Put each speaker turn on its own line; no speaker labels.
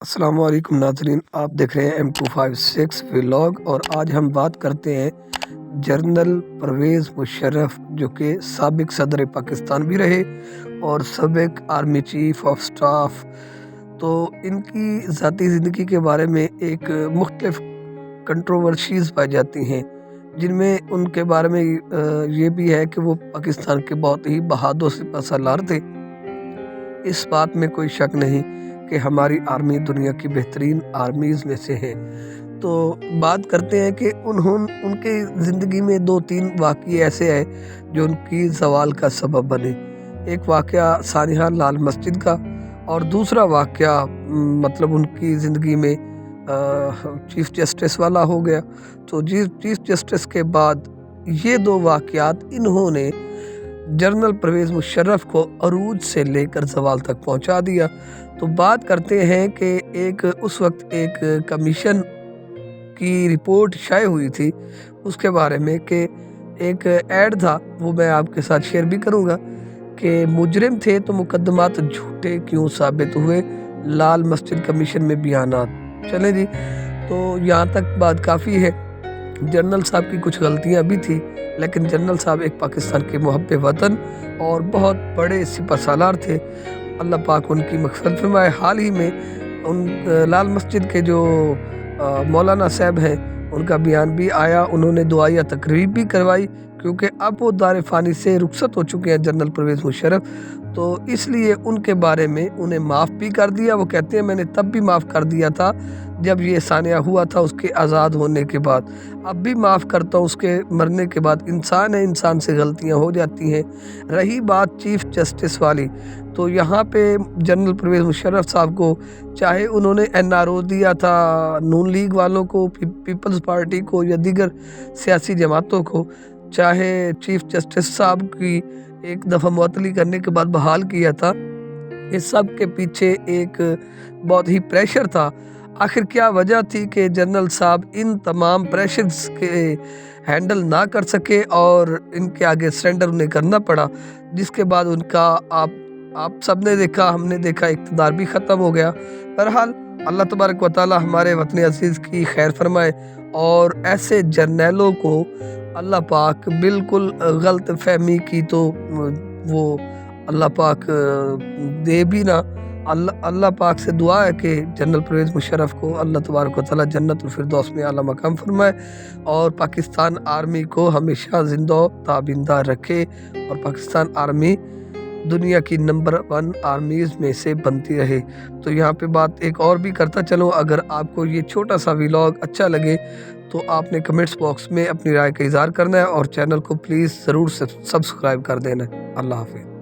अस्सलाम वालेकुम नाज़रीन, आप देख रहे हैं M256 व्लॉग। और आज हम बात करते हैं जनरल परवेज़ मुशर्रफ, जो कि साबिक सदर पाकिस्तान भी रहे और साबिक आर्मी चीफ ऑफ स्टाफ। तो इनकी ज़ाती ज़िंदगी के बारे में एक मुख्तलिफ कंट्रोवर्सीज़ पाई जाती हैं, जिनमें उनके बारे में ये भी है कि वो पाकिस्तान के बहुत ही बहादुर सिपहसालार थे। इस बात में कोई शक नहीं कि हमारी आर्मी दुनिया की बेहतरीन आर्मीज़ में से है। तो बात करते हैं कि उनके ज़िंदगी में 2-3 वाक़ये ऐसे हैं जो उनकी ज़वाल का सबब बने। एक वाक़या सानिया लाल मस्जिद का, और दूसरा वाक़या मतलब उनकी ज़िंदगी में चीफ़ जस्टिस वाला हो गया। तो चीफ़ जस्टिस के बाद ये 2 वाक़यात इन्होंने जनरल परवेज़ मुशर्रफ को अरूज से लेकर ज़वाल तक पहुंचा दिया। तो बात करते हैं कि उस वक्त एक कमीशन की रिपोर्ट शाये हुई थी उसके बारे में, कि एक ऐड था, वो मैं आपके साथ शेयर भी करूंगा, कि मुजरिम थे तो मुकदमात झूठे क्यों साबित हुए, लाल मस्जिद कमीशन में बयानात। चले जी, तो यहाँ तक बात काफ़ी है। जनरल साहब की कुछ गलतियाँ भी थी, लेकिन जनरल साहब एक पाकिस्तान के मुहब्बे वतन और बहुत बड़े सिपहसालार थे। अल्लाह पाक उनकी मग़फ़िरत फरमाए। हाल ही में उन लाल मस्जिद के जो मौलाना साहब हैं, उनका बयान भी आया, उन्होंने दुआया तकरीब भी करवाई, क्योंकि अब वो दार फ़ानी से रुखसत हो चुके हैं जनरल परवेज़ मुशर्रफ। तो इसलिए उनके बारे में उन्हें माफ़ भी कर दिया। वो कहते हैं मैंने तब भी माफ़ कर दिया था जब ये सानिया हुआ था, उसके आज़ाद होने के बाद, अब भी माफ़ करता हूँ उसके मरने के बाद। इंसान है, इंसान से गलतियाँ हो जाती हैं। रही बात चीफ़ जस्टिस वाली, तो यहाँ पे जनरल परवेज़ मुशर्रफ साहब को, चाहे उन्होंने NRO दिया था नून लीग वालों को, पीपल्स पार्टी को या दीगर सियासी जमातों को, चाहे चीफ़ जस्टिस साहब की एक दफ़ा मुअत्तली करने के बाद बहाल किया था, इस सब के पीछे एक बहुत ही प्रेशर था। आखिर क्या वजह थी कि जनरल साहब इन तमाम प्रेशर्स के हैंडल ना कर सके और इनके आगे सरेंडर उन्हें करना पड़ा, जिसके बाद उनका आप सब ने देखा, हमने देखा, इक़्तिदार भी ख़त्म हो गया। बहरहाल अल्लाह तबारक व तआला हमारे वतन अज़ीज़ की खैर फरमाए, और ऐसे जर्नैलों को अल्लाह पाक बिल्कुल गलत फहमी की तो वो अल्लाह पाक दे भी ना। अल्लाह पाक से दुआ है कि जनरल परवेज़ मुशर्रफ को अल्लाह तबारक व तआला जन्नतुल फिरदौस में आला मकाम फरमाए, और पाकिस्तान आर्मी को हमेशा ज़िंदा ताबिंदा रखे, और पाकिस्तान आर्मी दुनिया की नंबर 1 आर्मीज़ में से बनती रहे। तो यहाँ पे बात एक और भी करता चलो, अगर आपको ये छोटा सा व्लॉग अच्छा लगे तो आपने कमेंट्स बॉक्स में अपनी राय का इज़हार करना है, और चैनल को प्लीज़ ज़रूर सब्सक्राइब कर देना है। अल्लाह हाफ़िज़।